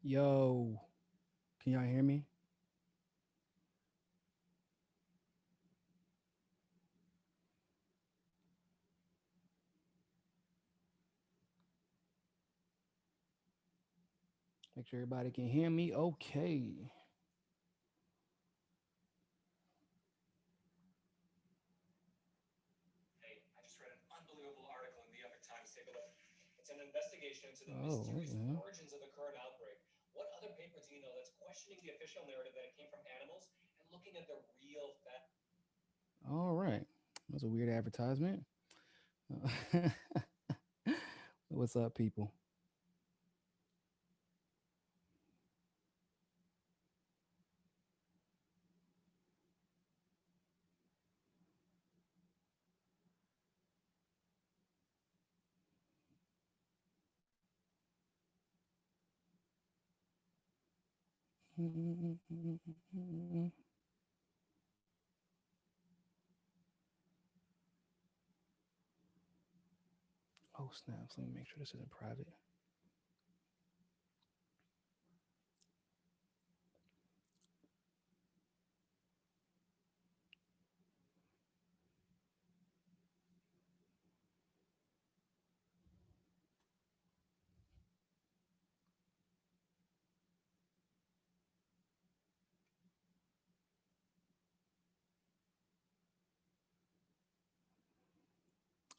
Yo, can y'all hear me? Make sure everybody can hear me. Okay. Oh, what the hell? All right. That's a weird advertisement. What's up, people? Oh, snaps. Let me make sure this isn't private.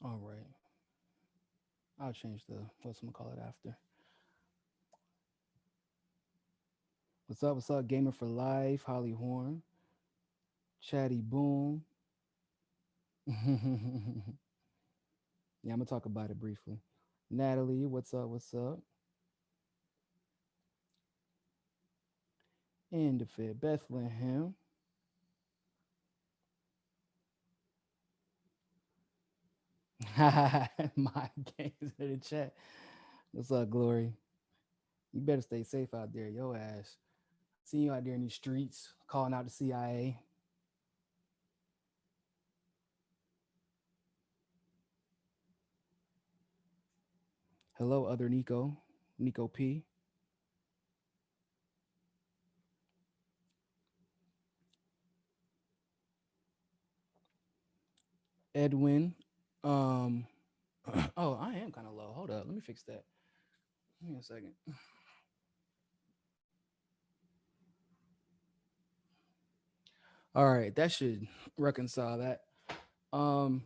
All right. I'll change the what's I'm gonna call it after. What's up? What's up? Gamer for life. Holly Horn. Chatty Boom. Yeah, I'm gonna talk about it briefly. Natalie, what's up? What's up? And the Fit Bethlehem. My games in the chat. What's up, Glory? You better stay safe out there, yo ass. Seeing you out there in these streets, calling out the CIA. Hello, other Nico, Nico P, Edwin. Um, oh, I am kind of low. Hold up, let me fix that. Give me a second. All right, that should reconcile that. Um,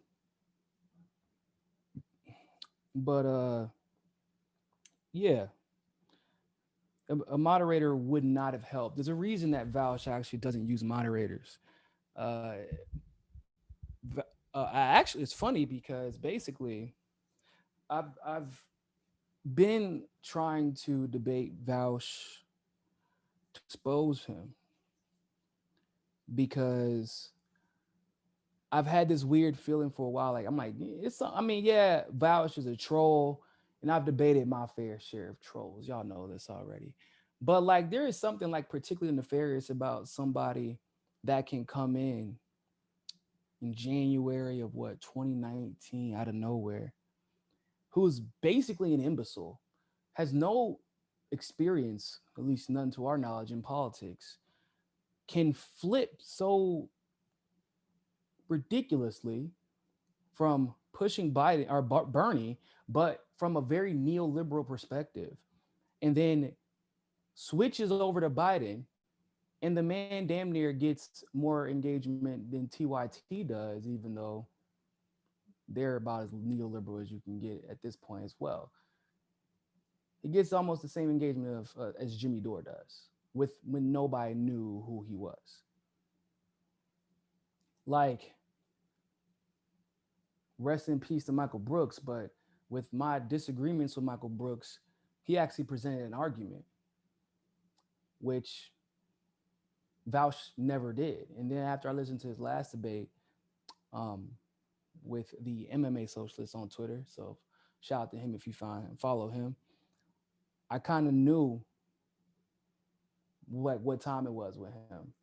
but yeah, a moderator would not have helped. There's a reason that Vaush actually doesn't use moderators. Uh, actually, it's funny because basically, I've been trying to debate Vaush to expose him because I've had this weird feeling for a while. Like I'm like, it's. I mean, yeah, Vaush is a troll, and I've debated my fair share of trolls. Y'all know this already. But like, there is something like particularly nefarious about somebody that can come in January of what 2019 out of nowhere, who's basically an imbecile, has no experience, at least none to our knowledge, in politics, can flip so ridiculously from pushing Biden or Bernie, but from a very neoliberal perspective, and then switches over to Biden, and the man damn near gets more engagement than TYT does, even though they're about as neoliberal as you can get at this point as well. He gets almost the same engagement of as Jimmy Dore does, with when nobody knew who he was. Like, rest in peace to Michael Brooks, but with my disagreements with Michael Brooks, he actually presented an argument, which Vaush never did. And then after I listened to his last debate um, with the MMA socialist on Twitter, so shout out to him if you follow him, I kind of knew what time it was with him,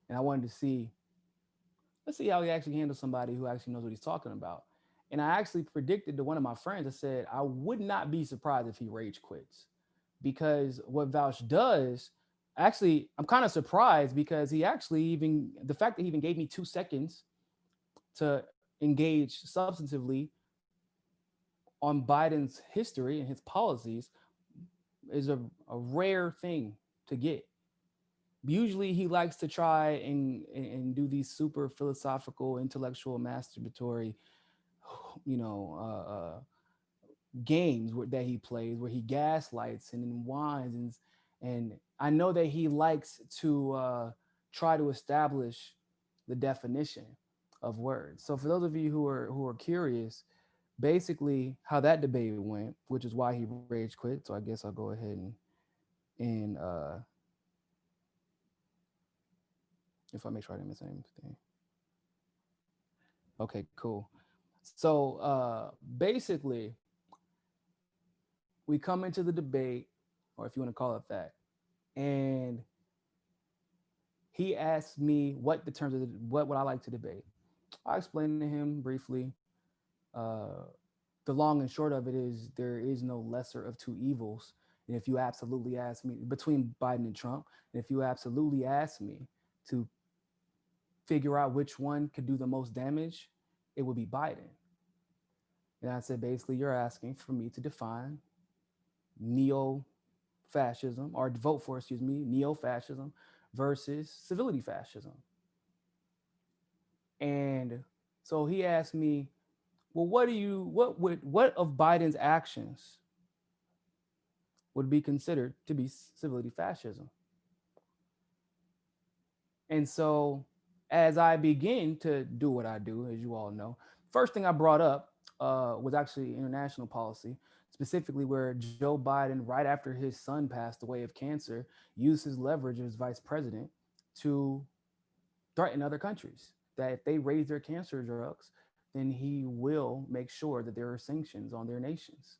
and I wanted to see, let's see how he actually handles somebody who actually knows what he's talking about. And I actually predicted to one of my friends, I said, I would not be surprised if he rage quits. Because what Vaush does, actually, I'm kind of surprised because he actually even, the fact that he even gave me 2 seconds to engage substantively on Biden's history and his policies is a rare thing to get. Usually he likes to try and do these super philosophical, intellectual, masturbatory, you know, games that he plays where he gaslights and whines and I know that he likes to try to establish the definition of words. So for those of you who are curious, basically how that debate went, which is why he rage quit. So I guess I'll go ahead and if I make sure I didn't miss anything. Okay, cool. So basically we come into the debate, or if you want to call it that, and he asked me what the terms of what would I like to debate. I explained to him briefly. Uh, the long and short of it is there is no lesser of two evils. And if you absolutely ask me between Biden and Trump, and if you absolutely ask me to figure out which one could do the most damage, it would be Biden. And I said, basically, you're asking for me to define neo fascism, or vote for, excuse me, neo fascism versus civility fascism. And so he asked me, well, what of Biden's actions would be considered to be civility fascism? And so as I begin to do what I do, as you all know, first thing I brought up was actually international policy, specifically where Joe Biden, right after his son passed away of cancer, used his leverage as vice president to threaten other countries that if they raise their cancer drugs, then he will make sure that there are sanctions on their nations.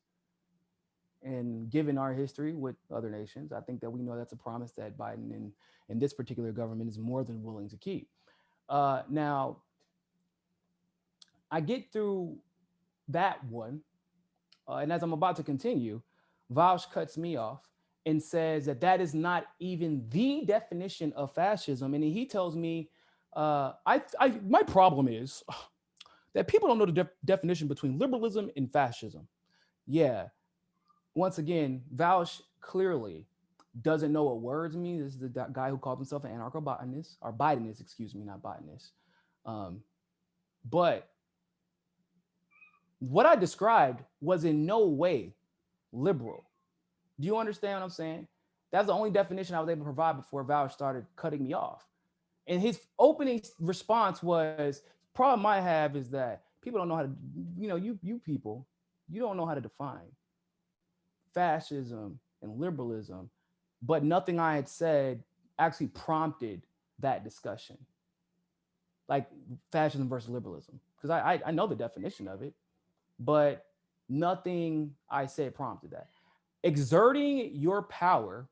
And given our history with other nations, I think that we know that's a promise that Biden and this particular government is more than willing to keep. Now, I get through that one, and as I'm about to continue, Vaush cuts me off and says that that is not even the definition of fascism. And he tells me, my problem is that people don't know the definition between liberalism and fascism. Yeah, once again, Vaush clearly doesn't know what words mean. This is the guy who calls himself an anarcho-botanist, or Bidenist, excuse me, not botanist. But what I described was in no way liberal. Do you understand what I'm saying? That's the only definition I was able to provide before Vaush started cutting me off. And his opening response was, problem I have is that people don't know how to, you people, you don't know how to define fascism and liberalism, but nothing I had said actually prompted that discussion. Like fascism versus liberalism. Because I know the definition of it, but nothing I said prompted that. Exerting your power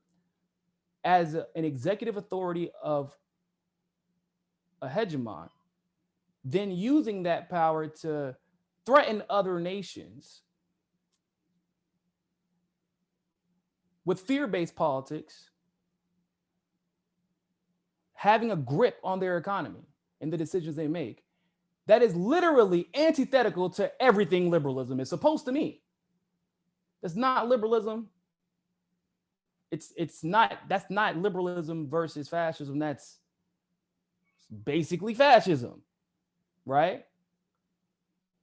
as an executive authority of a hegemon, then using that power to threaten other nations with fear-based politics, having a grip on their economy and the decisions they make, that is literally antithetical to everything liberalism is supposed to mean. That's not liberalism. That's not liberalism versus fascism. That's basically fascism, right?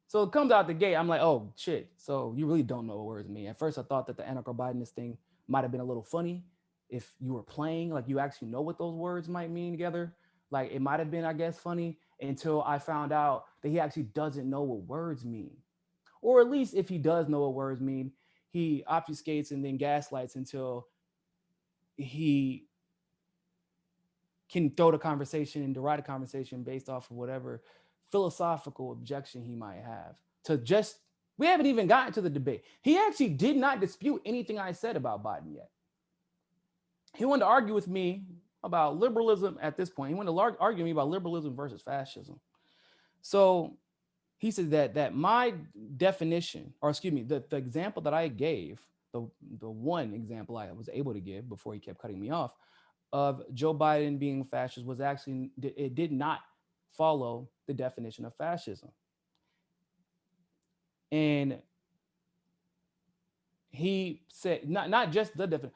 So it comes out the gate. I'm like, oh shit. So you really don't know what words mean. At first, I thought that the anarcho-Bidenist thing might have been a little funny if you were playing, like you actually know what those words might mean together. Like it might have been, I guess, funny until I found out that he actually doesn't know what words mean. Or at least if he does know what words mean, he obfuscates and then gaslights until he can throw the conversation and deride the conversation based off of whatever philosophical objection he might have to just, we haven't even gotten to the debate. He actually did not dispute anything I said about Biden yet. he wanted to argue with me about liberalism at this point. He wanted to argue with me about liberalism versus fascism. So he said that my definition, or excuse me, the example that I gave, the one example I was able to give before he kept cutting me off, of Joe Biden being a fascist was actually, it did not follow the definition of fascism. And he said not just the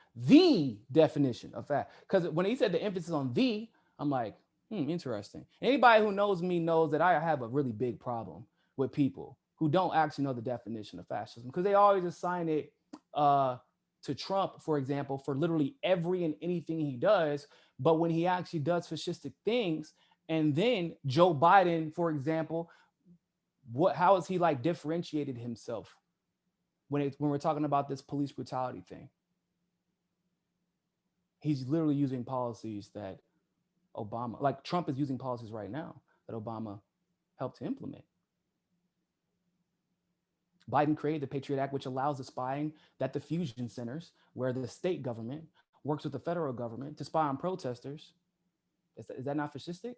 definition of fact. Because when he said the emphasis on the, I'm like, interesting. Anybody who knows me knows that I have a really big problem with people who don't actually know the definition of fascism, because they always assign it to Trump, for example, for literally every and anything he does. But when he actually does fascistic things, and then Joe Biden, for example, how is he like differentiated himself when we're talking about this police brutality thing? He's literally using policies that Obama, like Trump is using policies right now that Obama helped to implement. Biden created the Patriot Act, which allows the spying that the fusion centers, where the state government works with the federal government to spy on protesters. Is that not fascistic?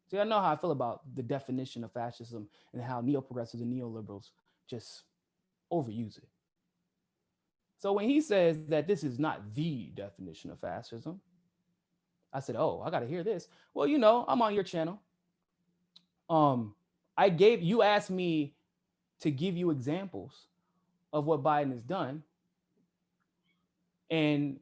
See, I know how I feel about the definition of fascism and how neo-progressives and neoliberals just overuse it. So when he says that this is not the definition of fascism, I said, oh, I got to hear this. Well, I'm on your channel. You asked me to give you examples of what Biden has done. And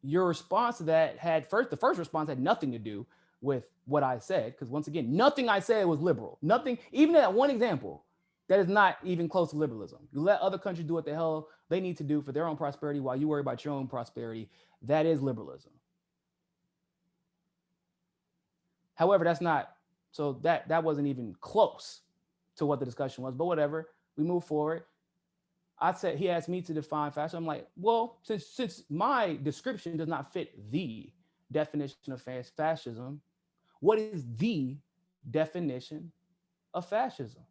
your response to that the first response had nothing to do with what I said. Because once again, nothing I said was liberal. Nothing, even that one example, that is not even close to liberalism. You let other countries do what the hell they need to do for their own prosperity while you worry about your own prosperity. That is liberalism. However, that wasn't even close to what the discussion was, but whatever, we move forward. He asked me to define fascism. I'm like, well, since my description does not fit the definition of fascism, what is the definition of fascism?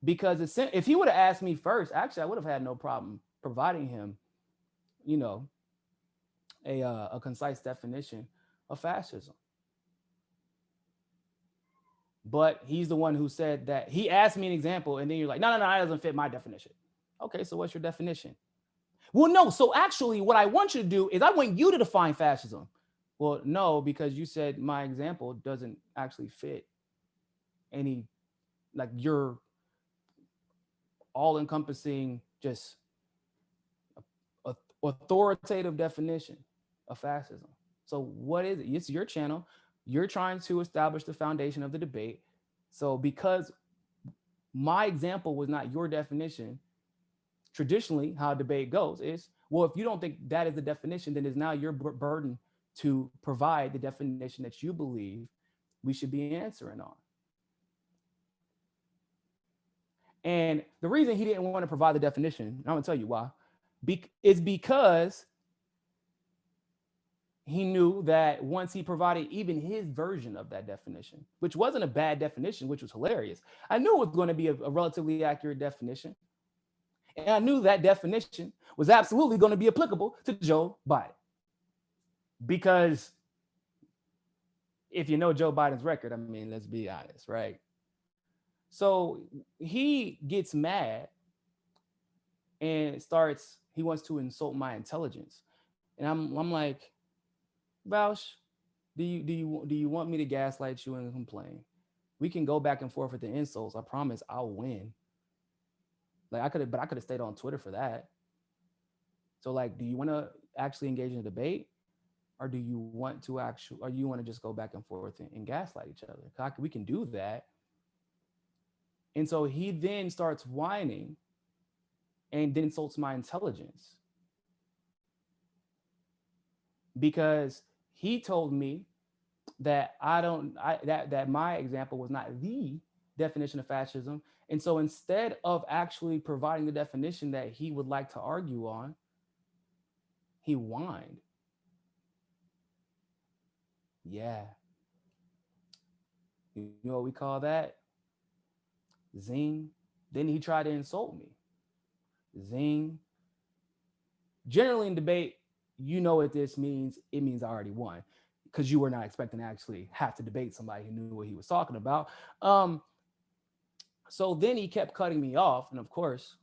Because if he would have asked me first, actually, I would have had no problem providing him, a concise definition of fascism. But he's the one who said that. He asked me an example, and then you're like, no, that doesn't fit my definition. Okay, so what's your definition? Well, no, so actually what I want you to do is I want you to define fascism. Well, no, because you said my example doesn't actually fit any, like, your all-encompassing, just authoritative definition of fascism. So what is it? It's your channel. You're trying to establish the foundation of the debate. So because my example was not your definition, traditionally how a debate goes is, well, if you don't think that is the definition, then it's now your burden to provide the definition that you believe we should be answering on. And the reason he didn't want to provide the definition, I'm going to tell you why, is because he knew that once he provided even his version of that definition, which wasn't a bad definition, which was hilarious, I knew it was going to be a relatively accurate definition. And I knew that definition was absolutely going to be applicable to Joe Biden. Because if you know Joe Biden's record, I mean, let's be honest, right? So he gets mad and he wants to insult my intelligence. And I'm like, Vaush, do you want me to gaslight you and complain? We can go back and forth with the insults. I promise I'll win. Like I could have stayed on Twitter for that. So like, do you want to actually engage in a debate, or do you want to just go back and forth and gaslight each other? We can do that. And so he then starts whining and then insults my intelligence, because he told me that that my example was not the definition of fascism. And so instead of actually providing the definition that he would like to argue on, he whined. Yeah. You know what we call that? Zing. Then he tried to insult me. Zing. Generally in debate, you know what this means. It means I already won because you were not expecting to actually have to debate somebody who knew what he was talking about. So then he kept cutting me off, and of course,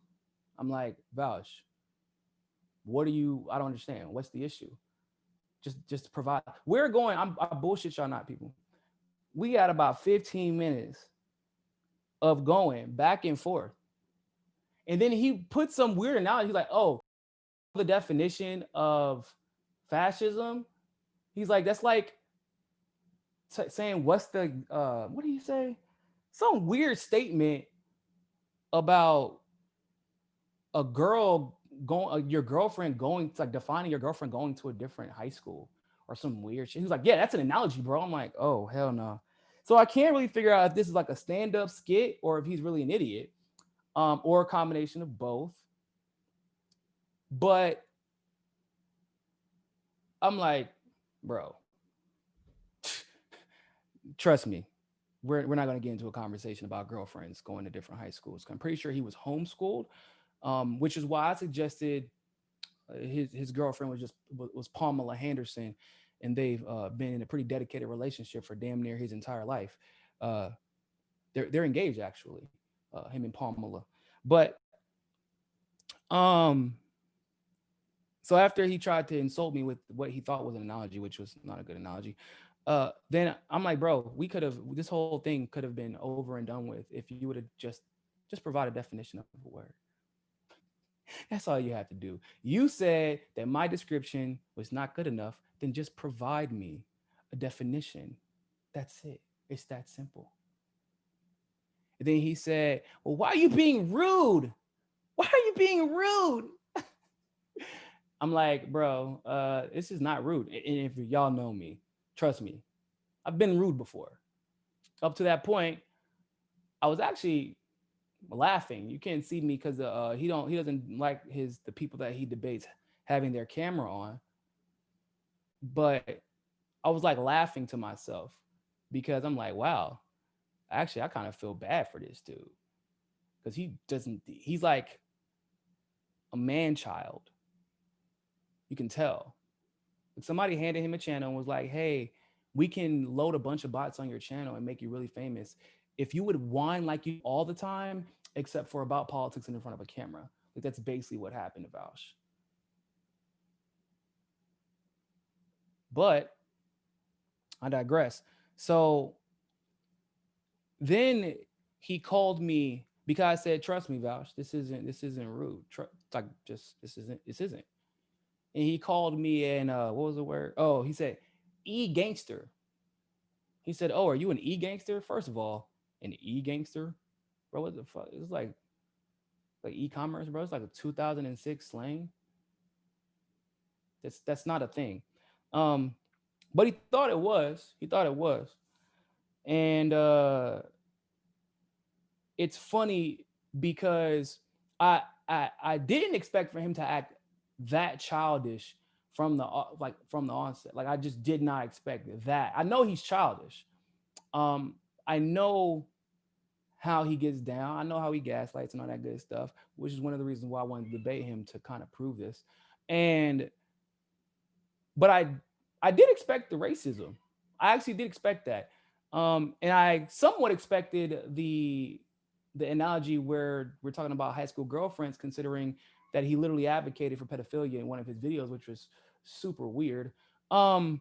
I'm like, Vaush, what are you? I don't understand. What's the issue? Just to provide. We're going. I bullshit y'all not, people. We had about 15 minutes of going back and forth, and then he put some weird analogy. He's like, oh, the definition of fascism. He's like, that's like saying what's the what do you say? Some weird statement about a girl going your girlfriend going to, like, defining your girlfriend going to a different high school or some weird shit. He was like, yeah, that's an analogy, bro. I'm like, oh hell no. So I can't really figure out if this is like a stand-up skit or if he's really an idiot, or a combination of both. But I'm like, bro, trust me, we're not going to get into a conversation about girlfriends going to different high schools. I'm pretty sure he was homeschooled, which is why I suggested his girlfriend was Pamela Henderson, and they've been in a pretty dedicated relationship for damn near his entire life. Uh, they're engaged actually, him and Pamela. But um, so after he tried to insult me with what he thought was an analogy, which was not a good analogy, then I'm like, bro, we could have this whole thing could have been over and done with if you would have just provide a definition of a word. That's all you have to do. You said that my description was not good enough, then just provide me a definition. That's it. It's that simple. And then he said, well, why are you being rude? Why are you being rude? I'm like, bro, this is not rude. And if y'all know me, trust me, I've been rude before. Up to that point, I was actually laughing. You can't see me because he doesn't like the people that he debates having their camera on. But I was like laughing to myself because I'm like, wow, actually, I kind of feel bad for this dude because he's like a man child. You can tell. Like somebody handed him a channel and was like, hey, we can load a bunch of bots on your channel and make you really famous if you would whine like you all the time, except for about politics and in front of a camera. Like that's basically what happened to Vaush. But I digress. So then he called me because I said, "Trust me, Vaush. This isn't rude. Like just this isn't." And he called me and what was the word? Oh, he said, "E gangster." He said, "Oh, are you an e gangster?" First of all, an e gangster, bro. What the fuck? It's like e-commerce, bro. It's like a 2006 slang. That's not a thing. Um, but he thought it was. He thought it was, and it's funny because I didn't expect for him to act that childish from the onset. Like I just did not expect that. I know he's childish. I know how he gets down. I know how he gaslights and all that good stuff, which is one of the reasons why I wanted to debate him to kind of prove this. And but I did expect the racism. I actually did expect that. And I somewhat expected the analogy where we're talking about high school girlfriends, considering that he literally advocated for pedophilia in one of his videos, which was super weird. Um,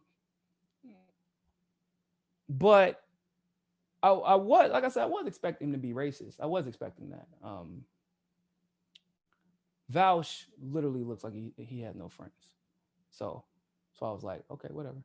but I was, like I said, I was expecting him to be racist. I was expecting that. Vaush literally looks like he has no friends. So I was like, okay, whatever.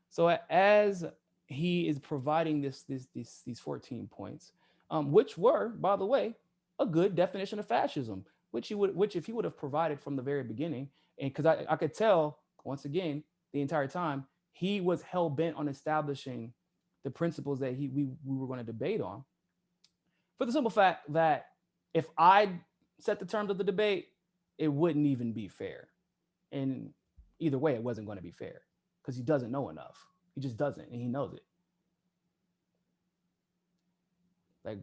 So as he is providing these 14 points, which were, by the way, a good definition of fascism, which if he would have provided from the very beginning, and because I could tell once again the entire time he was hell bent on establishing the principles that we were going to debate on, for the simple fact that if I set the terms of the debate, it wouldn't even be fair. And either way, it wasn't going to be fair because he doesn't know enough. He just doesn't, and he knows it. Like,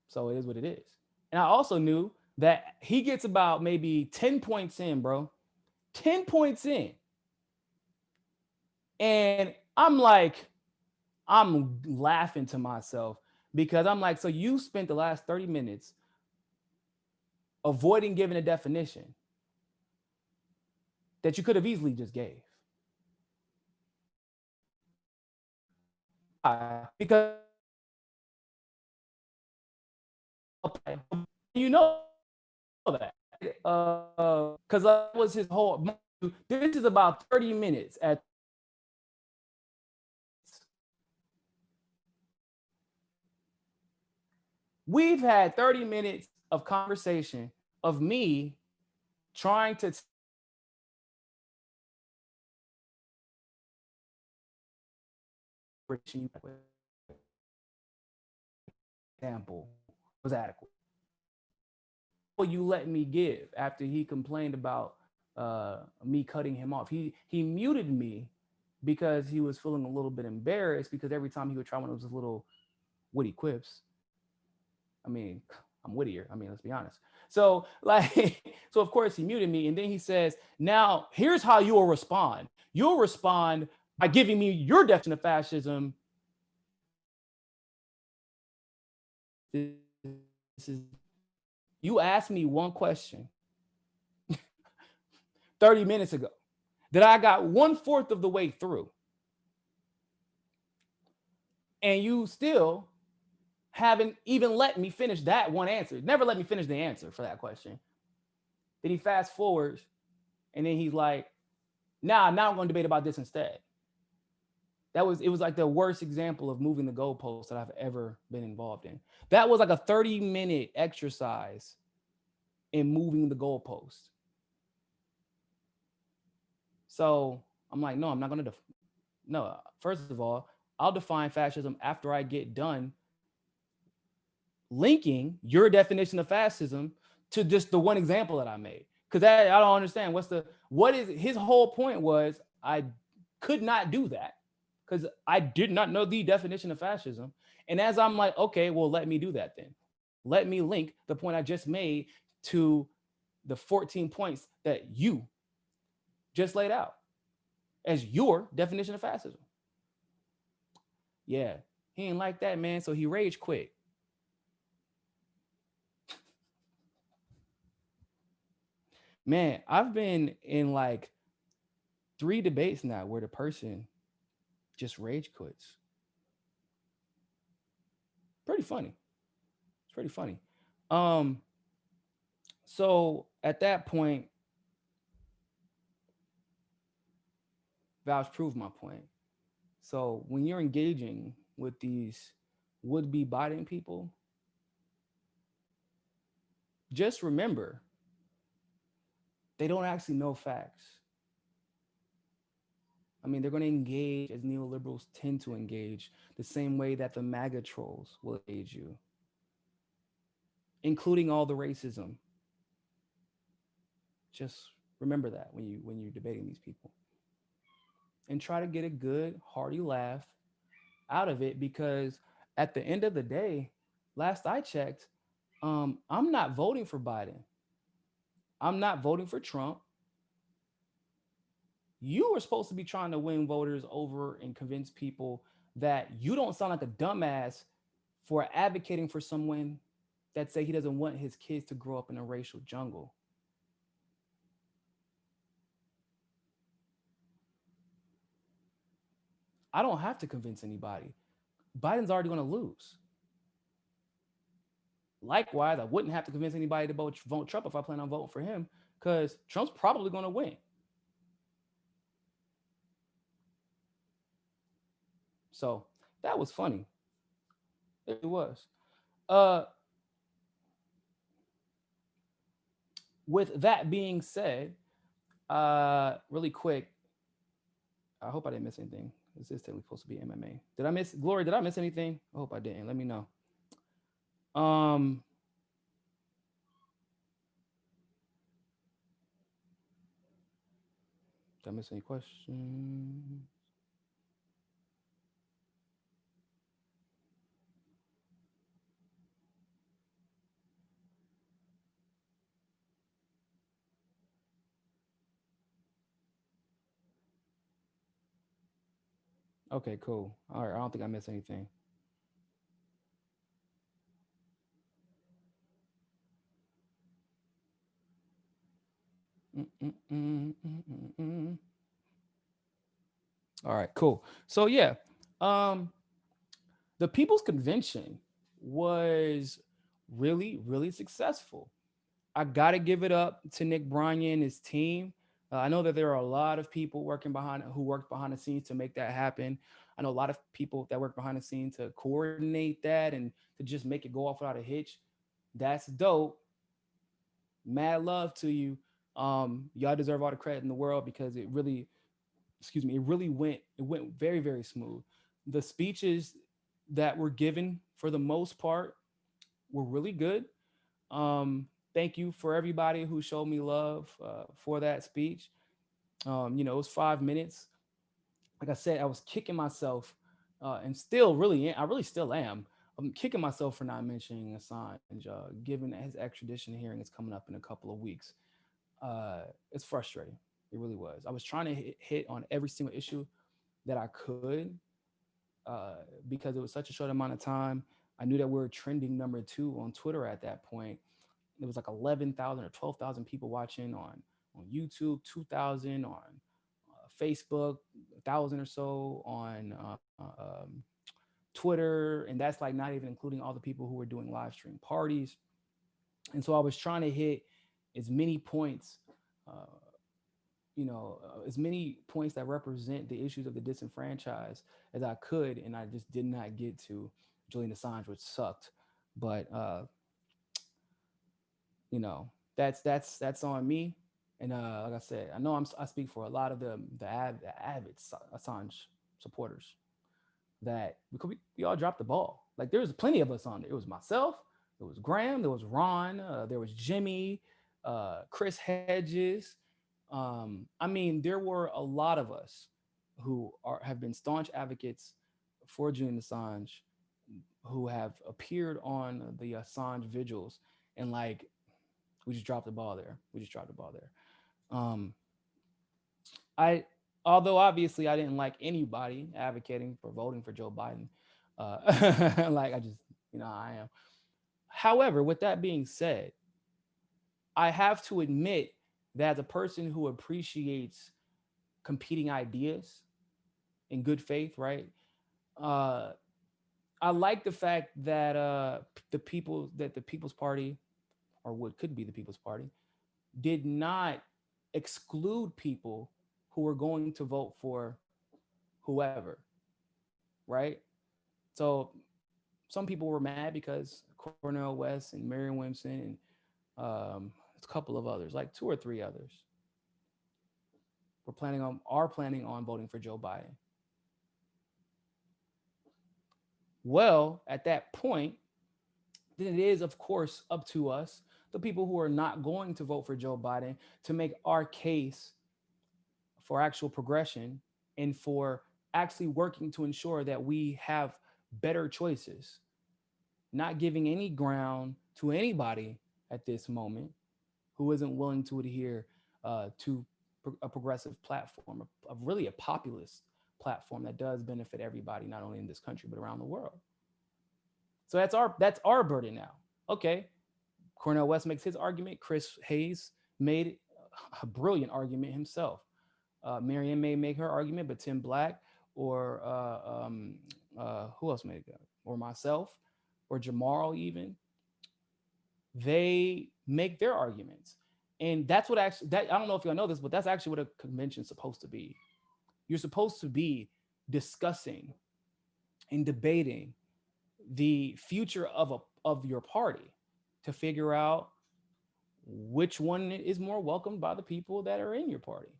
so it is what it is. And I also knew that he gets about maybe 10 points in, bro. 10 points in. And I'm like, I'm laughing to myself because I'm like, so you spent the last 30 minutes avoiding giving a definition that you could have easily just gave. Because you know that. Because that was his whole. This is about 30 minutes at. We've had 30 minutes of conversation of me trying to example was adequate. What you let me give after he complained about me cutting him off. He muted me because he was feeling a little bit embarrassed because every time he would try one of those little witty quips, I mean, I'm wittier. I mean, let's be honest. So like, so of course he muted me, and then he says, "Now here's how you will respond. You'll respond by giving me your definition of fascism." This is you asked me one question 30 minutes ago that I got 1/4 of the way through, and you still haven't even let me finish that one answer. Never let me finish the answer for that question. Then he fast forwards, and then he's like, now I'm going to debate about this instead. It was like the worst example of moving the goalpost that I've ever been involved in. That was like a 30-minute exercise in moving the goalpost. So I'm like, no, I'm not going to. No, first of all, I'll define fascism after I get done linking your definition of fascism to just the one example that I made. Because I don't understand what is his whole point was I could not do that because I did not know the definition of fascism. And as I'm like, okay, well, let me do that then. Let me link the point I just made to the 14 points that you just laid out as your definition of fascism. Yeah, he ain't like that, man. So he rage quit. Man, I've been in like 3 debates now where the person just rage quits. Pretty funny. It's pretty funny. Um, so at that point, Vaush proved my point. So when you're engaging with these would-be Biden people, just remember they don't actually know facts. I mean, they're going to engage as neoliberals tend to engage, the same way that the MAGA trolls will engage you, including all the racism. Just remember that when you're debating these people, and try to get a good hearty laugh out of it, because at the end of the day, last I checked, I'm not voting for Biden. I'm not voting for Trump. You were supposed to be trying to win voters over and convince people that you don't sound like a dumbass for advocating for someone that say he doesn't want his kids to grow up in a racial jungle. I don't have to convince anybody. Biden's already going to lose. Likewise, I wouldn't have to convince anybody to vote Trump if I plan on voting for him, because Trump's probably going to win. So that was funny. It was. Uh, with that being said, really quick, I hope I didn't miss anything. This is technically supposed to be MMA. Did I miss Glory? Did I miss anything? I hope I didn't. Let me know. Um, did I miss any questions? Okay, cool. All right, I don't think I missed anything. Mm, mm, mm, mm, mm, mm. All right, cool. So yeah, um, the People's Convention was really successful. I got to give it up to Nick Bryan and his team. I know that there are a lot of people working behind who worked behind the scenes to make that happen. I know a lot of people that work behind the scenes to coordinate that and to just make it go off without a hitch. That's dope. Mad love to you. Y'all deserve all the credit in the world because it really, excuse me, it went very smooth. The speeches that were given for the most part were really good. Thank you for everybody who showed me love for that speech. It was 5 minutes. Like I said, I was kicking myself, and still I really still am. I'm kicking myself for not mentioning Assange, given that his extradition hearing is coming up in a couple of weeks. It's frustrating. It really was. I was trying to hit on every single issue that I could, because it was such a short amount of time. I knew that we were trending number two on Twitter at that point. There was like 11,000 or 12,000 people watching on YouTube, 2,000 on Facebook, 1,000 or so on Twitter, and that's like not even including all the people who were doing live stream parties. And so I was trying to hit as many points, uh, as many points that represent the issues of the disenfranchised as I could, and I just did not get to Julian Assange, which sucked. But that's on me. And like I said, I know I speak for a lot of the avid Assange supporters that we all dropped the ball. Like there was plenty of us on there. It was myself, there was Graham, there was Ron, there was Jimmy, Chris Hedges. I mean, there were a lot of us who have been staunch advocates for Julian Assange, who have appeared on the Assange vigils, and like we just dropped the ball there. We just dropped the ball there. Um, I, although obviously I didn't like anybody advocating for voting for Joe Biden, like I just, I am. However, with that being said, I have to admit that as a person who appreciates competing ideas in good faith, right? Uh, I like the fact that the People's Party, or what could be the People's Party, did not exclude people who were going to vote for whoever, right? So some people were mad because Cornell West and Marion Williamson and a couple of others, like two or three others, are planning on voting for Joe Biden. Well, at that point, then it is of course up to us, the people who are not going to vote for Joe Biden, to make our case for actual progression and for actually working to ensure that we have better choices, not giving any ground to anybody at this moment who isn't willing to adhere to a progressive platform, really a populist platform that does benefit everybody, not only in this country but around the world. So that's our burden now. Okay, Cornell West makes his argument. Chris Hayes made a brilliant argument himself. Marianne may make her argument, but Tim Black or who else made it? Or myself or Jamal even, they make their arguments. And that's what actually that I don't know if y'all know this, but that's actually what a convention's supposed to be. You're supposed to be discussing and debating the future of your party to figure out which one is more welcomed by the people that are in your party.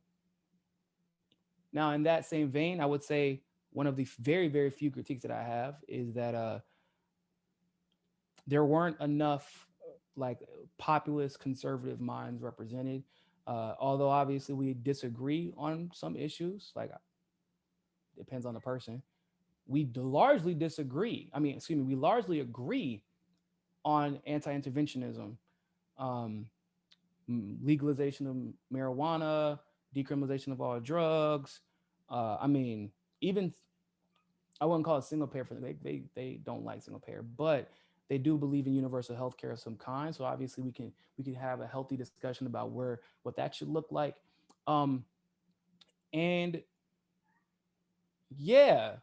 Now, in that same vein, I would say one of the very few critiques that I have is that there weren't enough like populist conservative minds represented. Although obviously we disagree on some issues, like depends on the person. We largely disagree. I mean, excuse me, we largely agree on anti-interventionism, um, legalization of marijuana, decriminalization of all drugs. I mean, even I wouldn't call it single payer for them. They don't like single payer, but they do believe in universal health care of some kind. So obviously we can have a healthy discussion about what that should look like. Um, and yeah,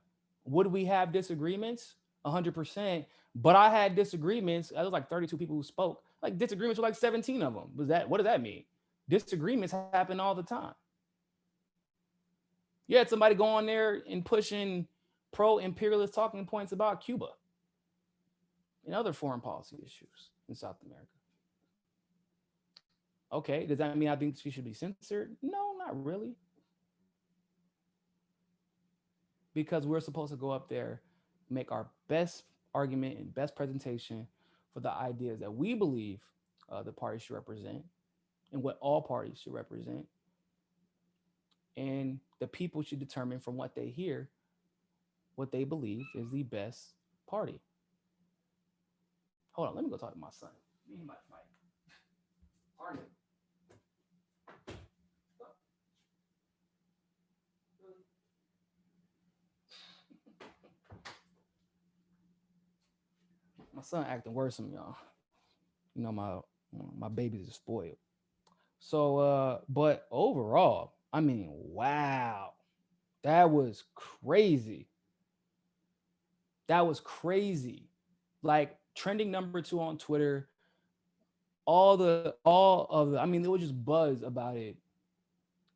would we have disagreements? 100%. But I had disagreements. There was like 32 people who spoke. Like disagreements with like 17 of them. Was that what does that mean? Disagreements happen all the time. You had somebody go on there and pushing pro-imperialist talking points about Cuba and other foreign policy issues in South America. Okay, does that mean I think she should be censored? No, not really. Because we're supposed to go up there, make our best argument and best presentation for the ideas that we believe the party should represent and what all parties should represent. And the people should determine from what they hear what they believe is the best party. Hold on, let me go talk to my son. Me and my fight. Pardon. My son acting worse than y'all. You know, my babies are spoiled. So but overall, I mean, wow. That was crazy. That was crazy. Like trending number 2 on Twitter, all of the I mean, there was just buzz about it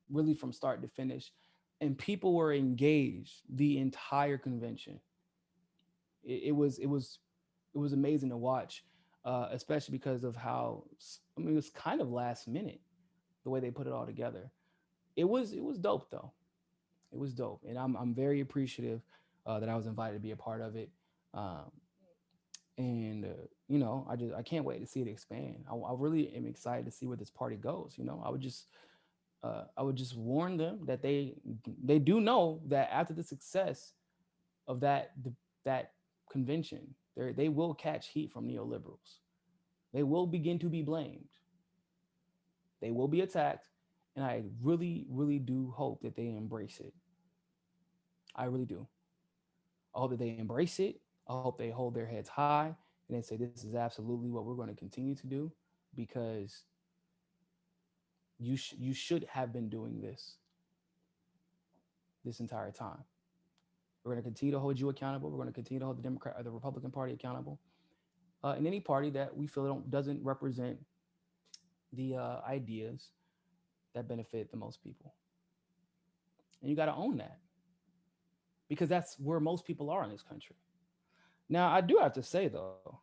really from start to finish. And people were engaged the entire convention. It was amazing to watch, especially because of how I mean it was kind of last minute the way they put it all together. It was dope though. It was dope, and I'm very appreciative that I was invited to be a part of it. Um, and I can't wait to see it expand. I really am excited to see where this party goes. I would just warn them that they do know that after the success of that convention, they will catch heat from neoliberals. They will begin to be blamed. They will be attacked, and I really, really do hope that they embrace it. I really do. I hope that they embrace it. I hope they hold their heads high and they say this is absolutely what we're going to continue to do because you should have been doing this entire time. We're going to continue to hold you accountable. We're going to continue to hold the Democrat or the Republican Party accountable, and any party that we feel doesn't represent the ideas that benefit the most people. And you got to own that because that's where most people are in this country. Now, I do have to say though,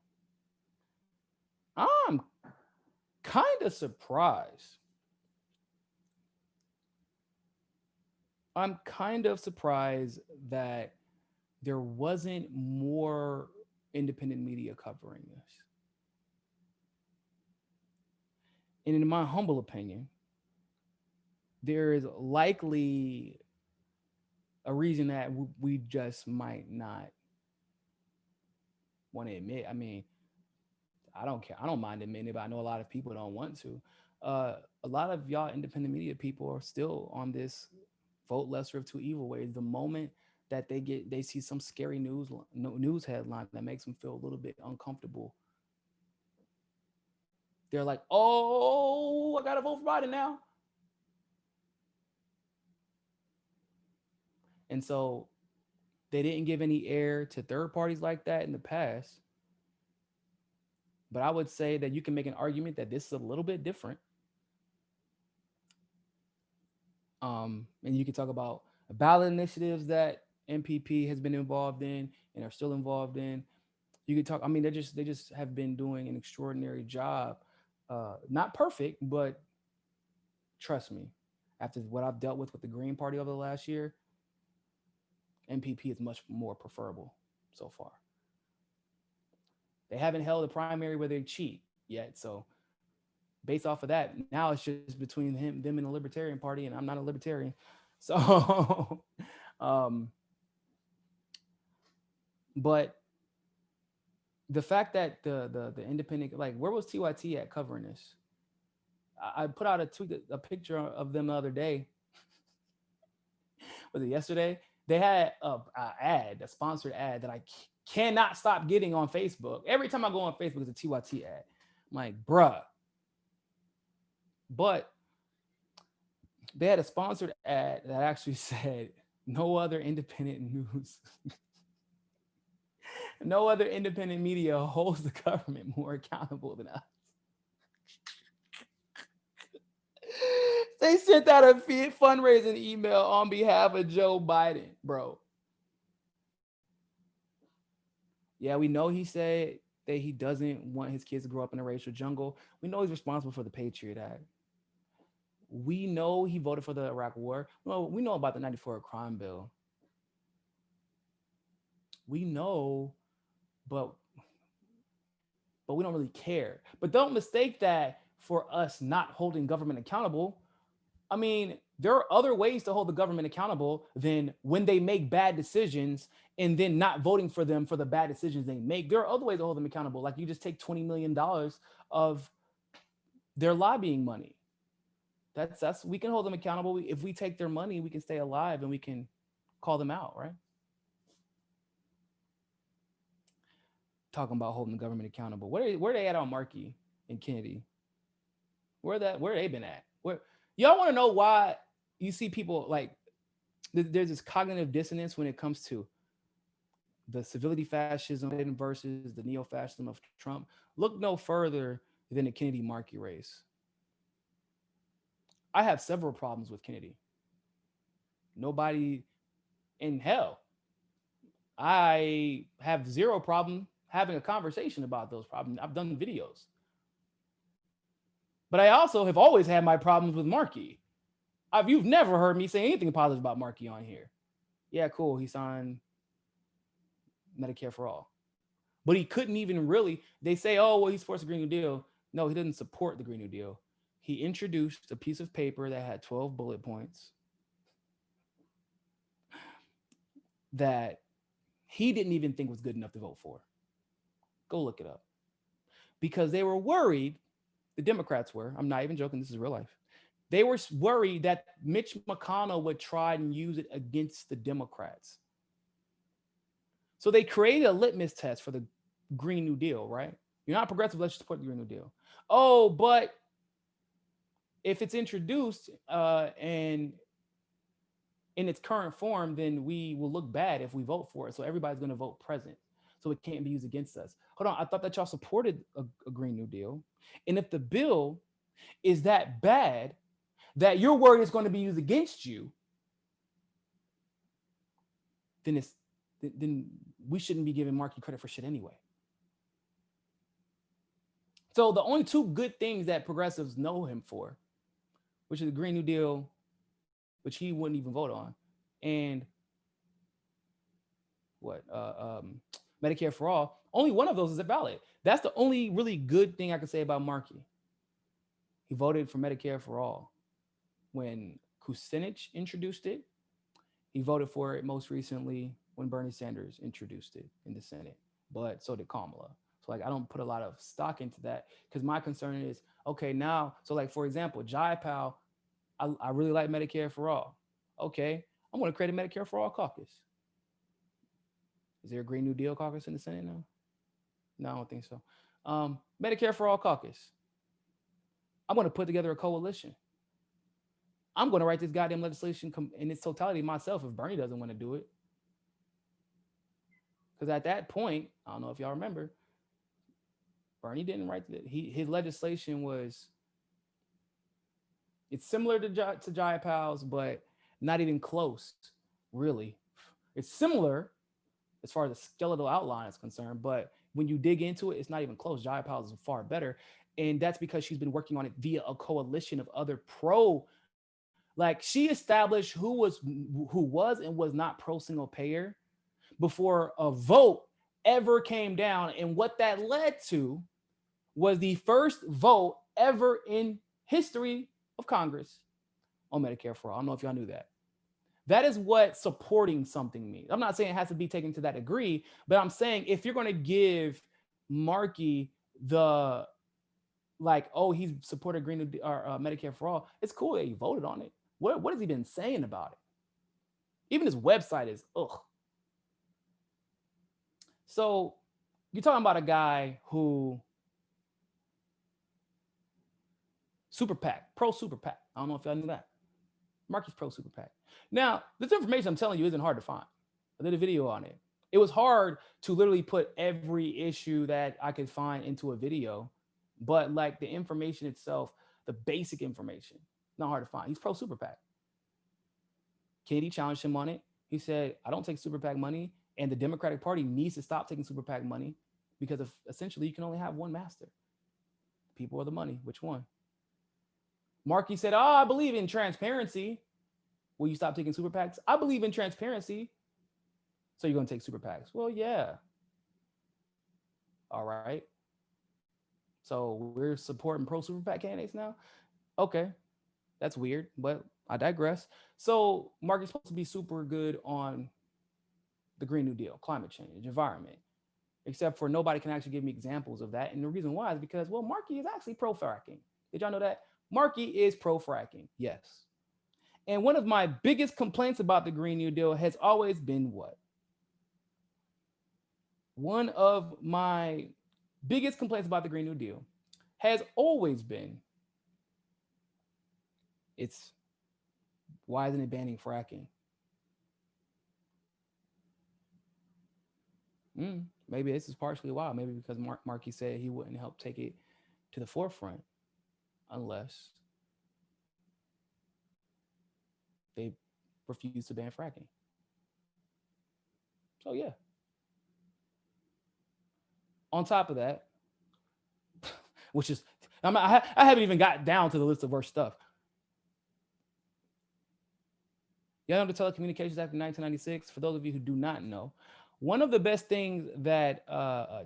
I'm kind of surprised. I'm kind of surprised that there wasn't more independent media covering this. And in my humble opinion, there is likely a reason that we just might not want to admit. I mean, I don't care. I don't mind admitting it, but I know a lot of people don't want to. A lot of y'all independent media people are still on this vote lesser of two evil ways. The moment that they see some scary news headline that makes them feel a little bit uncomfortable, they're like, "Oh, I gotta vote for Biden now." And so they didn't give any air to third parties like that in the past. But I would say that you can make an argument that this is a little bit different. And you can talk about ballot initiatives that MPP has been involved in and are still involved in. You could talk. I mean, they just have been doing an extraordinary job. Not perfect, but trust me, after what I've dealt with the Green Party over the last year, MPP is much more preferable so far. They haven't held a primary where they cheat yet, so based off of that, now it's just between them, and the Libertarian Party, and I'm not a libertarian, so. um, but the fact that the independent, like, where was TYT at covering this? I put out a picture of them the other day. Was it yesterday? They had a sponsored ad that I cannot stop getting on Facebook. Every time I go on Facebook, it's a TYT ad. I'm like, bruh. But they had a sponsored ad that actually said, no other independent news, no other independent media holds the government more accountable than us. They sent out a fundraising email on behalf of Joe Biden, bro. Yeah, we know he said that he doesn't want his kids to grow up in a racial jungle. We know he's responsible for the Patriot Act. We know he voted for the Iraq War. Well, we know about the 94 crime bill. We know, but we don't really care. But don't mistake that for us not holding government accountable. I mean, there are other ways to hold the government accountable than when they make bad decisions and then not voting for them for the bad decisions they make. There are other ways to hold them accountable. Like you just take $20 million of their lobbying money. That's we can hold them accountable. If we take their money, we can stay alive and we can call them out, right? Talking about holding the government accountable. Where they at on Markey and Kennedy? Where they been at? Where y'all want to know why you see people like there's this cognitive dissonance when it comes to the civility fascism versus the neo-fascism of Trump. Look no further than the Kennedy Markey race. I have several problems with Kennedy. Nobody in hell. I have zero problem having a conversation about those problems. I've done videos. But I also have always had my problems with Markey. You've never heard me say anything positive about Markey on here. Yeah, cool. He signed Medicare for all. But he couldn't even really, they say, oh, well, he supports the Green New Deal. No, he didn't support the Green New Deal. He introduced a piece of paper that had 12 bullet points that he didn't even think was good enough to vote for. Go look it up. Because they were worried, the Democrats were, I'm not even joking, this is real life. They were worried that Mitch McConnell would try and use it against the Democrats. So they created a litmus test for the Green New Deal, right? You're not progressive, let's support the Green New Deal. Oh, but if it's introduced and in its current form, then we will look bad if we vote for it. So everybody's going to vote present. So it can't be used against us. Hold on, I thought that y'all supported a Green New Deal. And if the bill is that bad that you're worried it's going to be used against you, then we shouldn't be giving Markey credit for shit anyway. So the only two good things that progressives know him for, which is the Green New Deal, which he wouldn't even vote on, and Medicare for all, only one of those is valid. That's the only really good thing I can say about Markey. He voted for Medicare for all. When Kucinich introduced it, he voted for it most recently when Bernie Sanders introduced it in the Senate, but so did Kamala. So like, I don't put a lot of stock into that because my concern is, okay, now, so like, for example, Jai Powell, I really like Medicare for all. Okay, I'm going to create a Medicare for all caucus. Is there a Green New Deal caucus in the Senate now? No, I don't think so. Medicare for all caucus. I'm going to put together a coalition. I'm going to write this goddamn legislation in its totality myself if Bernie doesn't want to do it. Because at that point, I don't know if y'all remember, Bernie didn't write it. His legislation was, it's similar to Jai Powell's, but not even close, really. It's similar as far as the skeletal outline is concerned, but when you dig into it, it's not even close. Jai Powell's is far better. And that's because she's been working on it via a coalition of other like she established who was and was not pro single payer before a vote ever came down. And what that led to was the first vote ever in history of Congress on Medicare for all. I don't know if y'all knew that. That is what supporting something means. I'm not saying it has to be taken to that degree, but I'm saying if you're going to give Markey the, like, oh, he's supported Medicare for all, it's cool that he voted on it. What has he been saying about it? Even his website is ugh. So you're talking about a guy who super PAC, pro super PAC. I don't know if y'all knew that. Marcus pro super PAC. Now, this information I'm telling you isn't hard to find. I did a video on it. It was hard to literally put every issue that I could find into a video, but like the information itself, the basic information, not hard to find. He's pro super PAC. Kennedy challenged him on it. He said, I don't take super PAC money, and the Democratic Party needs to stop taking super PAC money because of, essentially you can only have one master. People or the money, which one? Markey said, oh, I believe in transparency. Will you stop taking super PACs? I believe in transparency. So you're going to take super PACs? Well, yeah. All right. So we're supporting pro super PAC candidates now? Okay. That's weird, but I digress. So Markey's supposed to be super good on the Green New Deal, climate change, environment, except for nobody can actually give me examples of that. And the reason why is because, well, Markey is actually pro fracking. Did y'all know that? Markey is pro fracking. Yes. And one of my biggest complaints about the Green New Deal has always been what? One of my biggest complaints about the Green New Deal has always been it's why isn't it banning fracking? Maybe this is partially why. Maybe because Markey said he wouldn't help take it to the forefront unless they refuse to ban fracking. So yeah. On top of that, which is I haven't even got down to the list of worst stuff. Y'all know the Telecommunications Act of 1996? For those of you who do not know, one of the best things that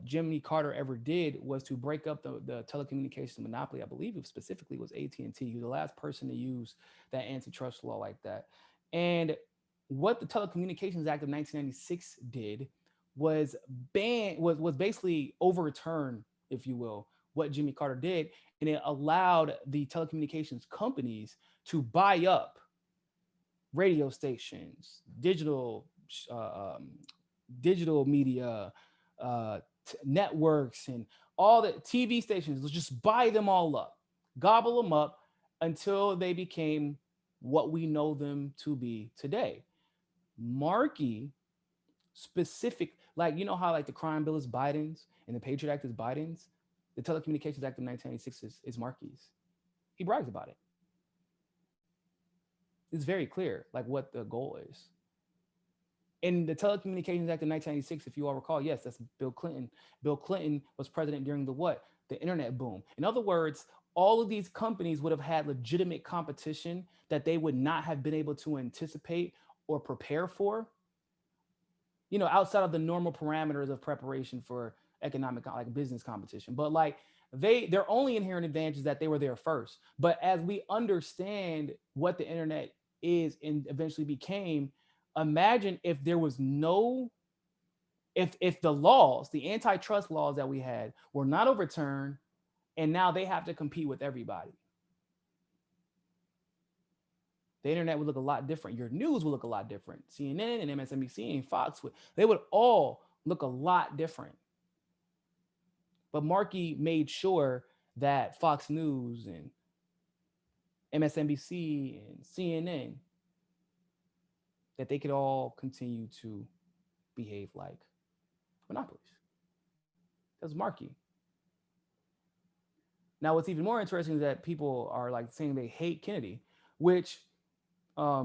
Jimmy Carter ever did was to break up the telecommunications monopoly. I believe it specifically was AT&T. He was the last person to use that antitrust law like that. And what the Telecommunications Act of 1996 did was was basically overturn, if you will, what Jimmy Carter did, and it allowed the telecommunications companies to buy up radio stations, digital media, networks, and all the TV stations. Let's just buy them all up, gobble them up until they became what we know them to be today. Markey specific, like you know how like the crime bill is Biden's and the Patriot Act is Biden's. The Telecommunications Act of 1996 is Markey's. He brags about it. It's very clear, like what the goal is. In the Telecommunications Act of 1996, if you all recall, yes, that's Bill Clinton. Bill Clinton was president during the what? The internet boom. In other words, all of these companies would have had legitimate competition that they would not have been able to anticipate or prepare for, you know, outside of the normal parameters of preparation for economic, like business competition. But like their only inherent advantage is that they were there first. But as we understand what the internet is and eventually became, imagine if there was no, if the laws, the antitrust laws that we had were not overturned, and now they have to compete with everybody. The internet would look a lot different. Your news would look a lot different. CNN and MSNBC and Fox they would all look a lot different. But Markey made sure that Fox News and MSNBC and CNN, that they could all continue to behave like monopolies. That's Markey. Now, what's even more interesting is that people are like saying they hate Kennedy, which I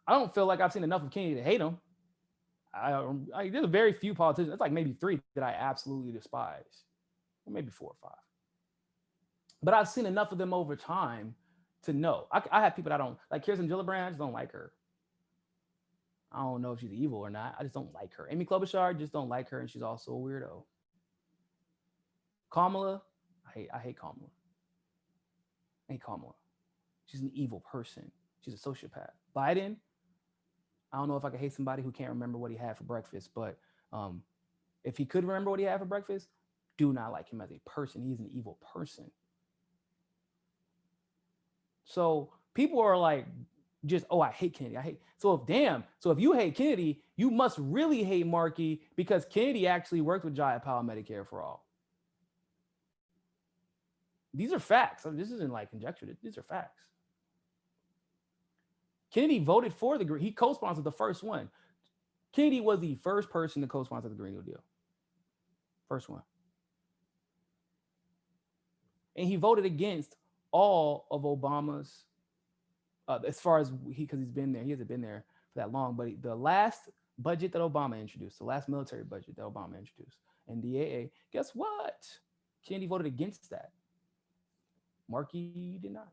don't feel like I've seen enough of Kennedy to hate him. There's very few politicians. It's like maybe 3 that I absolutely despise, or maybe 4 or 5. But I've seen enough of them over time to know. I have people that I don't like. Kirsten Gillibrand, I just don't like her. I don't know if she's evil or not. I just don't like her. Amy Klobuchar, just don't like her, and she's also a weirdo. Kamala, I hate Kamala. I hate Kamala. She's an evil person. She's a sociopath. Biden, I don't know if I could hate somebody who can't remember what he had for breakfast, but if he could remember what he had for breakfast, do not like him as a person. He's an evil person. So people are like Just, oh, I hate Kennedy. So if you hate Kennedy, you must really hate Markey because Kennedy actually worked with Jaya Powell Medicare for All. These are facts. I mean, this isn't like conjecture. These are facts. Kennedy voted for he co-sponsored the first one. Kennedy was the first person to co-sponsor the Green New Deal. First one. And he voted against all of Obama's, as far as because he's been there. He hasn't been there for that long, but the last budget that Obama introduced, the last military budget that Obama introduced, NDAA, guess what? Kennedy voted against that. Markey did not.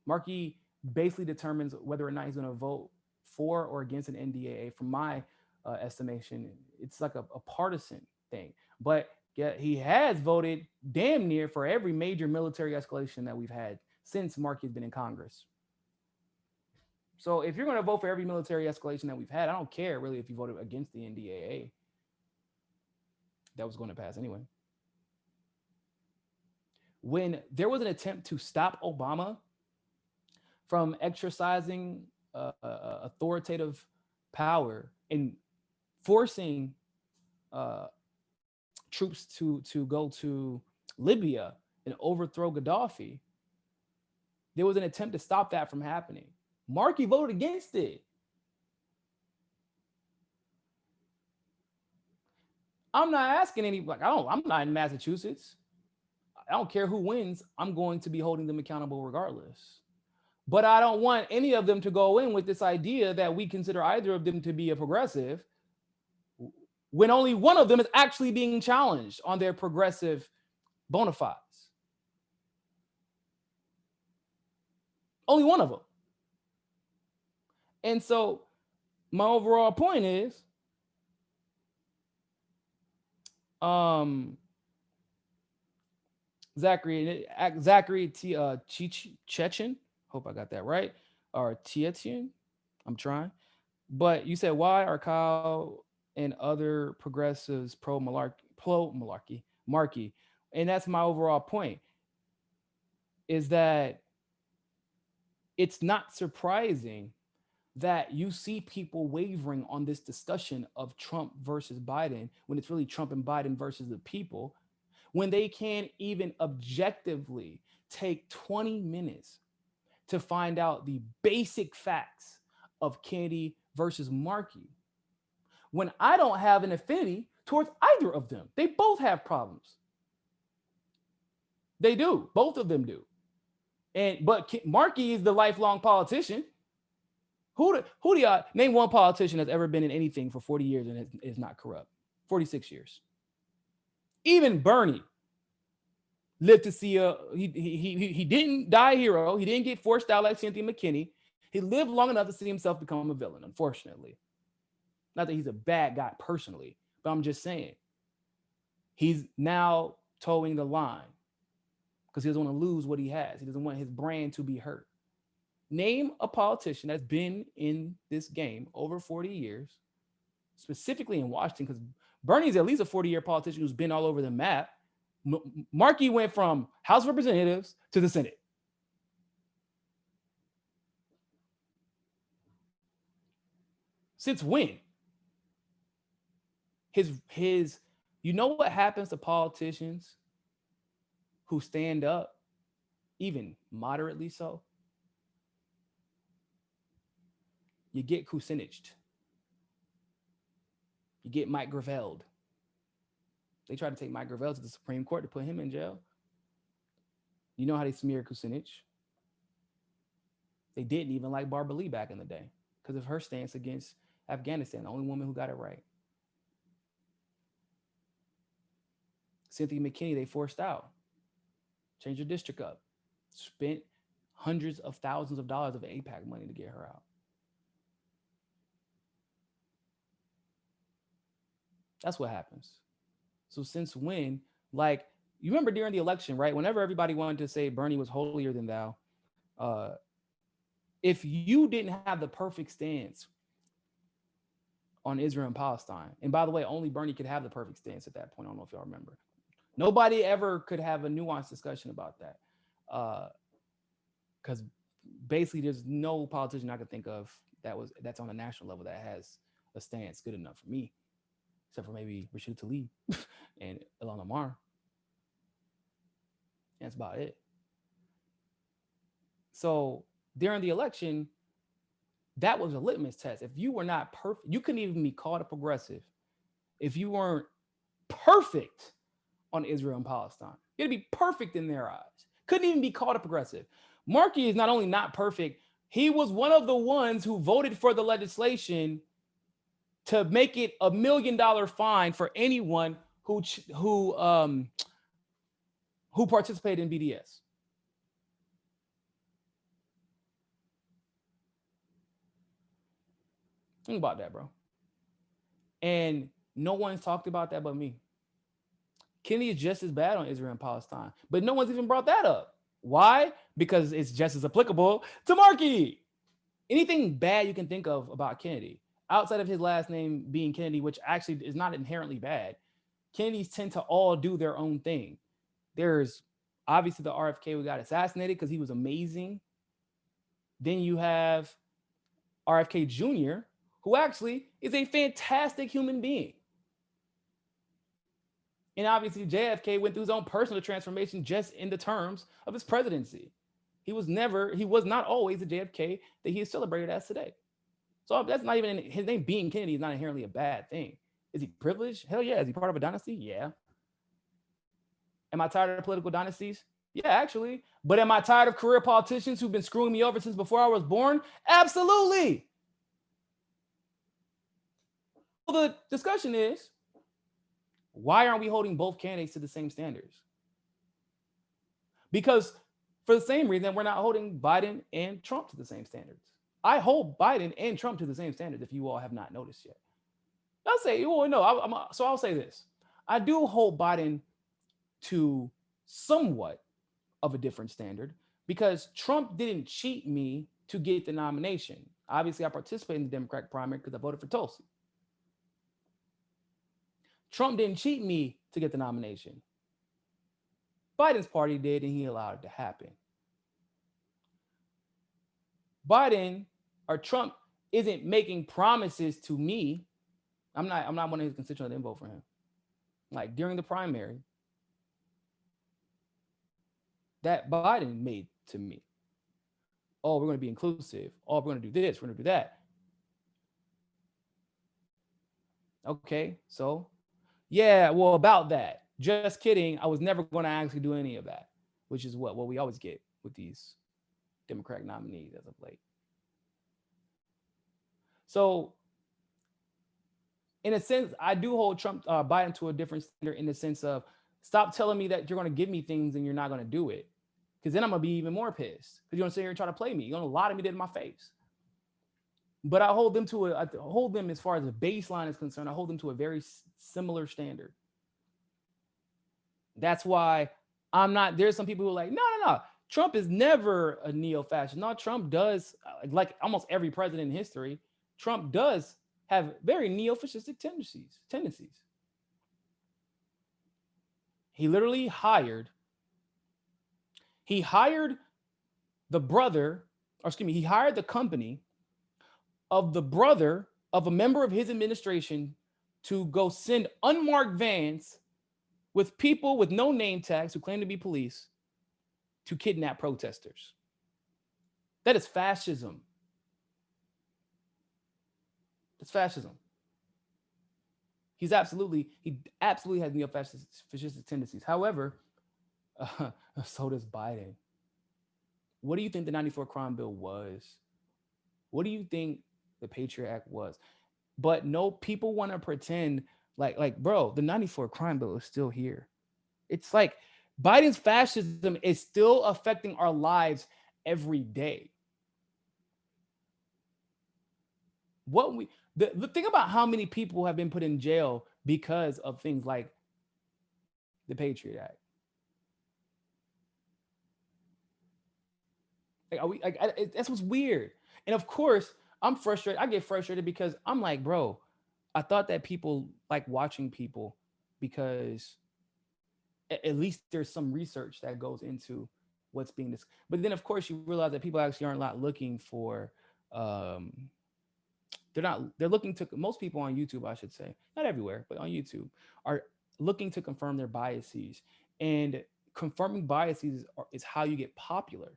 Markey basically determines whether or not he's going to vote for or against an NDAA. From my estimation, it's like a partisan thing. But yeah, he has voted damn near for every major military escalation that we've had since Markey's been in Congress. So if you're going to vote for every military escalation that we've had, I don't care really if you voted against the NDAA. That was going to pass anyway. When there was an attempt to stop Obama from exercising authoritative power and forcing troops to go to Libya and overthrow Gaddafi, there was an attempt to stop that from happening. Markey voted against it. I'm not asking I'm not in Massachusetts. I don't care who wins. I'm going to be holding them accountable regardless. But I don't want any of them to go in with this idea that we consider either of them to be a progressive when only one of them is actually being challenged on their progressive bona fides. Only one of them. And so my overall point is, Zachary Chechen, hope I got that right, or Tietjen, I'm trying. But you said, why are Kyle and other progressives pro-malarkey, Markey? And that's my overall point, is that it's not surprising that you see people wavering on this discussion of Trump versus Biden when it's really Trump and Biden versus the people, when they can't even objectively take 20 minutes to find out the basic facts of Kennedy versus Markey. When I don't have an affinity towards either of them. They both have problems. They do. Both of them do. But Markey is the lifelong politician. Who do y'all name one politician that's ever been in anything for 40 years and is not corrupt? 46 years. Even Bernie lived to see he didn't die a hero. He didn't get forced out like Cynthia McKinney. He lived long enough to see himself become a villain, unfortunately. Not that he's a bad guy personally, but I'm just saying he's now towing the line because he doesn't want to lose what he has. He doesn't want his brand to be hurt. Name a politician that's been in this game over 40 years, specifically in Washington, because Bernie's at least a 40-year politician who's been all over the map. Markey went from House of Representatives to the Senate. Since when? You know what happens to politicians who stand up, even moderately so? You get Kucinich. You get Mike Gravel. They tried to take Mike Gravel to the Supreme Court to put him in jail. You know how they smeared Kucinich? They didn't even like Barbara Lee back in the day because of her stance against Afghanistan, the only woman who got it right. Cynthia McKinney, they forced out. Changed her district up. Spent hundreds of thousands of dollars of AIPAC money to get her out. That's what happens. So since when, like, you remember during the election, right? Whenever everybody wanted to say Bernie was holier than thou, if you didn't have the perfect stance on Israel and Palestine, and by the way, only Bernie could have the perfect stance at that point. I don't know if y'all remember. Nobody ever could have a nuanced discussion about that because basically there's no politician I could think of that's on a national level that has a stance good enough for me, except for maybe Rashid Tlaib and Ilhan Omar. That's about it. So during the election, that was a litmus test. If you were not perfect, you couldn't even be called a progressive if you weren't perfect on Israel and Palestine. You had to be perfect in their eyes. Couldn't even be called a progressive. Markey is not only not perfect, he was one of the ones who voted for the legislation to make it $1 million fine for anyone who participated in BDS. Think about that, bro. And no one's talked about that but me. Kennedy is just as bad on Israel and Palestine, but no one's even brought that up. Why? Because it's just as applicable to Markey. Anything bad you can think of about Kennedy, outside of his last name being Kennedy, which actually is not inherently bad, Kennedys tend to all do their own thing. There's obviously the RFK who got assassinated because he was amazing. Then you have RFK Jr., who actually is a fantastic human being. And obviously JFK went through his own personal transformation just in the terms of his presidency. He was not always the JFK that he is celebrated as today. So that's not even, his name being Kennedy is not inherently a bad thing. Is he privileged? Hell yeah. Is he part of a dynasty? Yeah. Am I tired of political dynasties? Yeah, actually. But am I tired of career politicians who've been screwing me over since before I was born? Absolutely. Well, the discussion is, why aren't we holding both candidates to the same standards? Because for the same reason, we're not holding Biden and Trump to the same standards. I hold Biden and Trump to the same standards, if you all have not noticed yet. I'll say, well, no, so I'll say this. I do hold Biden to somewhat of a different standard because Trump didn't cheat me to get the nomination. Obviously, I participated in the Democratic primary because I voted for Tulsi. Trump didn't cheat me to get the nomination. Biden's party did, and he allowed it to happen. Biden or Trump isn't making promises to me. I'm not one of his constituents that didn't vote for him. Like during the primary, that Biden made to me. Oh, we're going to be inclusive. Oh, we're going to do this. We're going to do that. Okay, so yeah, well, about that. Just kidding. I was never going to actually do any of that, which is what we always get with these Democratic nominees as of late. So, in a sense, I do hold Biden to a different standard in the sense of stop telling me that you're going to give me things and you're not going to do it, because then I'm going to be even more pissed because you're going to sit here and try to play me. You're going to lie to me dead in my face. But I hold them as far as the baseline is concerned. I hold them to a very similar standard. That's why I'm not. There's some people who are like, no. Trump is never a neo-fascist. No, Trump does, like almost every president in history, Trump does have very neo-fascistic tendencies. He literally hired the brother, or excuse me, he hired the company of the brother of a member of his administration to go send unmarked vans with people with no name tags who claim to be police to kidnap protesters. That is fascism. That's fascism. He absolutely has neo-fascistic tendencies. However, so does Biden. What do you think the 94 crime bill was? What do you think the Patriot Act was? But no, people want to pretend like, bro, the 94 crime bill is still here. It's like Biden's fascism is still affecting our lives every day. The thing about how many people have been put in jail because of things like the Patriot Act. That's what's weird. And of course, I'm frustrated. I get frustrated because I'm like, bro, I thought that people like watching people because at least there's some research that goes into what's being discussed. But then, of course, you realize that people actually aren't not looking for. Um, they're not. They're looking to most people on YouTube, I should say, not everywhere, but on YouTube, are looking to confirm their biases, and confirming biases is how you get popular,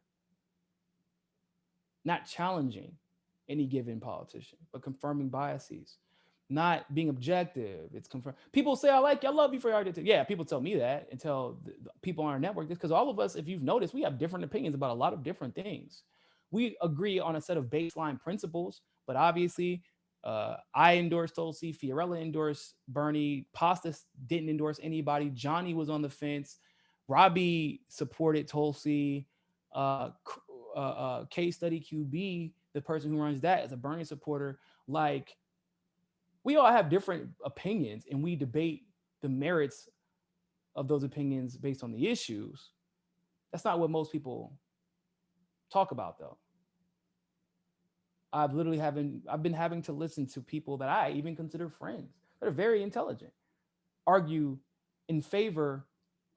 not challenging any given politician, but confirming biases, not being objective. It's confirm. People say, I like you, I love you for your identity. Yeah, people tell me that and tell the people on our network this because all of us, if you've noticed, we have different opinions about a lot of different things. We agree on a set of baseline principles, but obviously, I endorsed Tulsi, Fiorella endorsed Bernie, Pasta didn't endorse anybody, Johnny was on the fence, Robbie supported Tulsi, uh, Case Study QB, the person who runs that, is a Bernie supporter. Like, we all have different opinions and we debate the merits of those opinions based on the issues. That's not what most people talk about, though. I've been having to listen to people that I even consider friends that are very intelligent argue in favor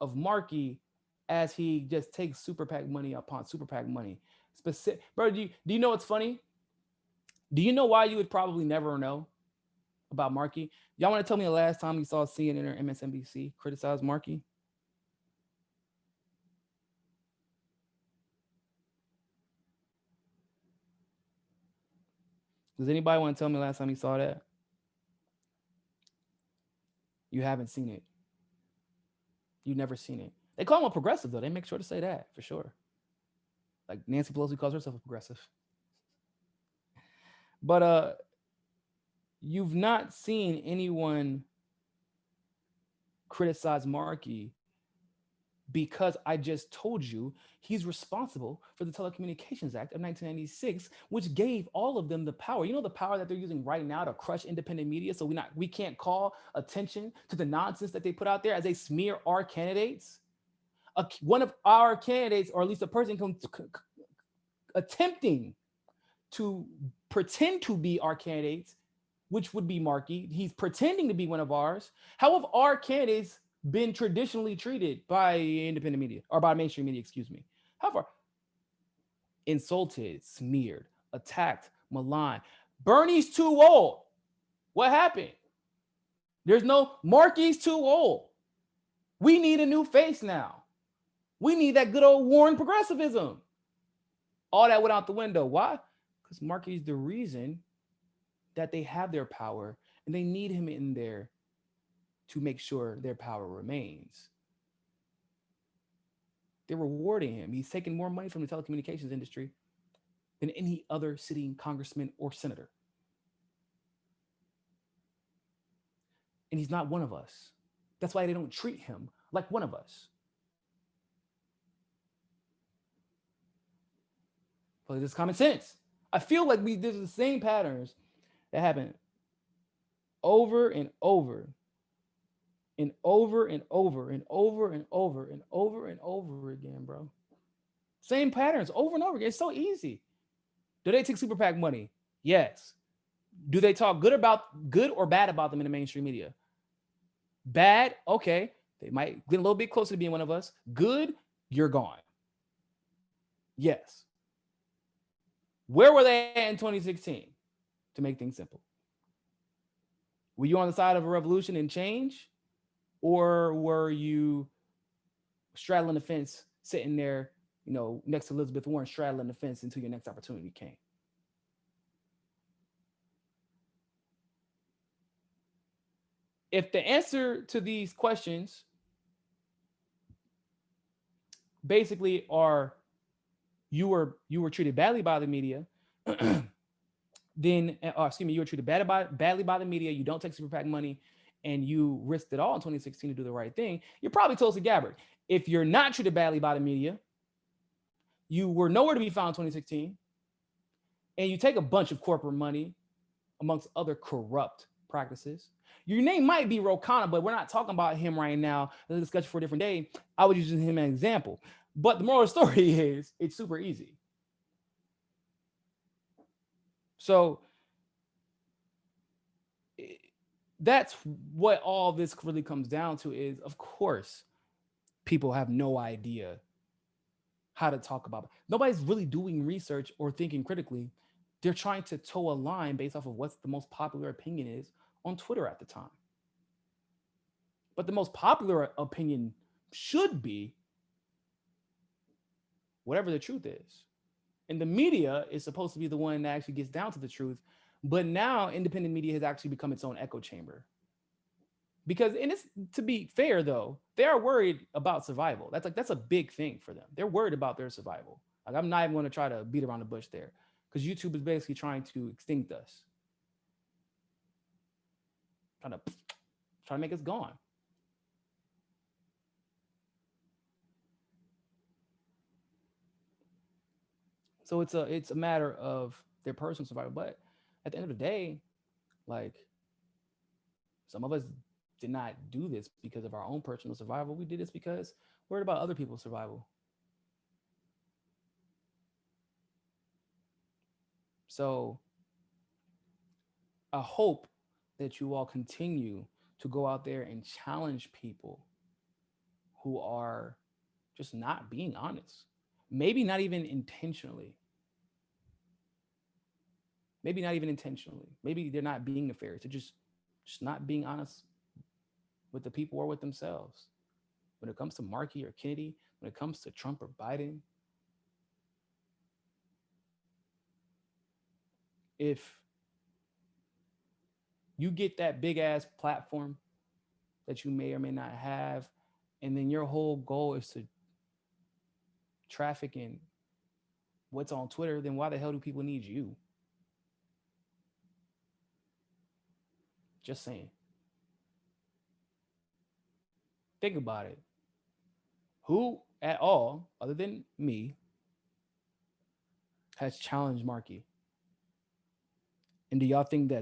of Markey as he just takes super PAC money upon super PAC money. Specific, bro. Do you know what's funny? Do you know why you would probably never know about Markey? Y'all want to tell me the last time you saw CNN or MSNBC criticize Markey? Does anybody want to tell me the last time you saw that? You haven't seen it. You've never seen it. They call him a progressive, though. They make sure to say that for sure. Like Nancy Pelosi calls herself a progressive. But you've not seen anyone criticize Markey because I just told you he's responsible for the Telecommunications Act of 1996, which gave all of them the power. You know the power that they're using right now to crush independent media, so we can't call attention to the nonsense that they put out there as they smear our candidates. One of our candidates, or at least a person attempting to pretend to be our candidates, which would be Markey. He's pretending to be one of ours. How have our candidates been traditionally treated by independent media or by mainstream media, excuse me? However, insulted, smeared, attacked, maligned. Bernie's too old. What happened? There's no Markey's too old. We need a new face now. We need that good old Warren progressivism. All that went out the window. Why? Because Markey's the reason that they have their power and they need him in there to make sure their power remains. They're rewarding him. He's taking more money from the telecommunications industry than any other sitting congressman or senator. And he's not one of us. That's why they don't treat him like one of us. Well, it's common sense. I feel like there's the same patterns that happen over and over and over and over and over and over and over and over again, bro. Same patterns over and over again. It's so easy. Do they take super PAC money? Yes. Do they talk good or bad about them in the mainstream media? Bad, okay. They might get a little bit closer to being one of us. Good, you're gone. Yes. Where were they at in 2016? To make things simple. Were you on the side of a revolution and change? Or were you straddling the fence, sitting there, next to Elizabeth Warren, straddling the fence until your next opportunity came? If the answer to these questions basically are you were treated badly by the media, then you were treated badly by the media, you don't take super PAC money, and you risked it all in 2016 to do the right thing, you're probably Tulsi Gabbard. If you're not treated badly by the media, you were nowhere to be found in 2016, and you take a bunch of corporate money amongst other corrupt practices, your name might be Ro Khanna, but we're not talking about him right now. That's a discussion for a different day. I would use him as an example. But the moral of the story is it's super easy. So that's what all this really comes down to is, of course, people have no idea how to talk about it. Nobody's really doing research or thinking critically. They're trying to toe a line based off of what's the most popular opinion is on Twitter at the time. But the most popular opinion should be whatever the truth is. And the media is supposed to be the one that actually gets down to the truth. But now independent media has actually become its own echo chamber. Because, and it's, to be fair though, they are worried about survival. That's a big thing for them. They're worried about their survival. Like, I'm not even going to try to beat around the bush there, because YouTube is basically trying to extinct us, trying to make us gone. So it's a matter of their personal survival. But at the end of the day, like, some of us did not do this because of our own personal survival. We did this because we're worried about other people's survival. So I hope that you all continue to go out there and challenge people who are just not being honest. Maybe not even intentionally. Maybe not even intentionally. Maybe they're not being nefarious. They're just not being honest with the people or with themselves. When it comes to Markey or Kennedy, when it comes to Trump or Biden, if you get that big ass platform that you may or may not have, and then your whole goal is to traffic in what's on Twitter, then why the hell do people need you? Just saying. Think about it. Who at all, other than me, has challenged Markey? And do y'all think do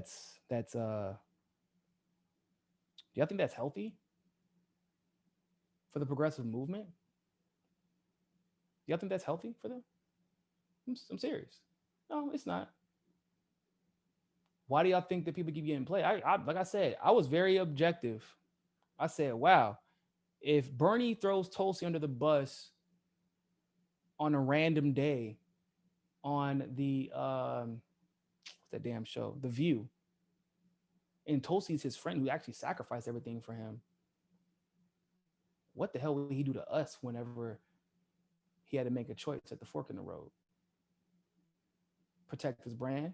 y'all think that's healthy for the progressive movement? Do y'all think that's healthy for them? I'm serious. No, it's not. Why do y'all think that people keep getting played? Like I said, I was very objective. I said, wow, if Bernie throws Tulsi under the bus on a random day on the what's that damn show, The View, and Tulsi's his friend who actually sacrificed everything for him, what the hell would he do to us whenever he had to make a choice at the fork in the road? Protect his brand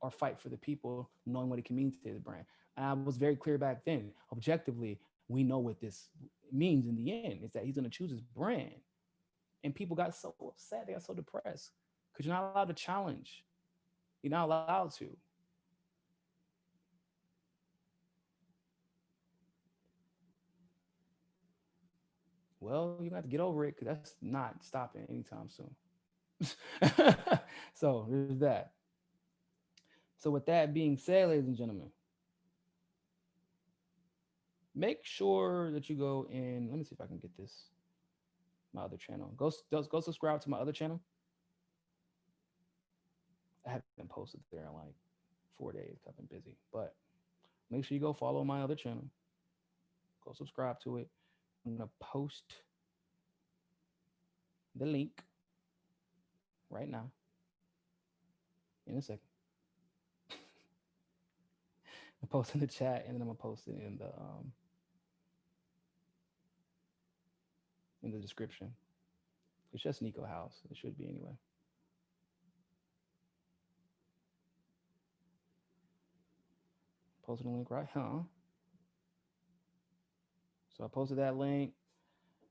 or fight for the people, knowing what it can mean to his brand? And I was very clear back then. Objectively, we know what this means in the end, is that he's going to choose his brand. And people got so upset, they got so depressed, because you're not allowed to challenge. You're not allowed to. Well, you're going to have to get over it, because that's not stopping anytime soon. So there's that. So with that being said, ladies and gentlemen, make sure that you go in. Let me see if I can get this. My other channel. Go subscribe to my other channel. I haven't posted there in like 4 days. I've been busy, but make sure you go follow my other channel. Go subscribe to it. I'm gonna post the link right now in a second. I'm post in the chat, and then I'm gonna post it in the description. It's just Niko House. It should be anyway. Posted the link right, huh? So I posted that link.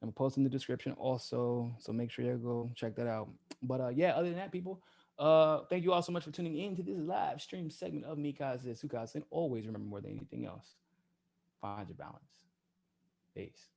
I'm posting the description also. So make sure you go check that out. But yeah, other than that, people, thank you all so much for tuning in to this live stream segment of Mikaze Sukase. And always remember, more than anything else, find your balance. Peace.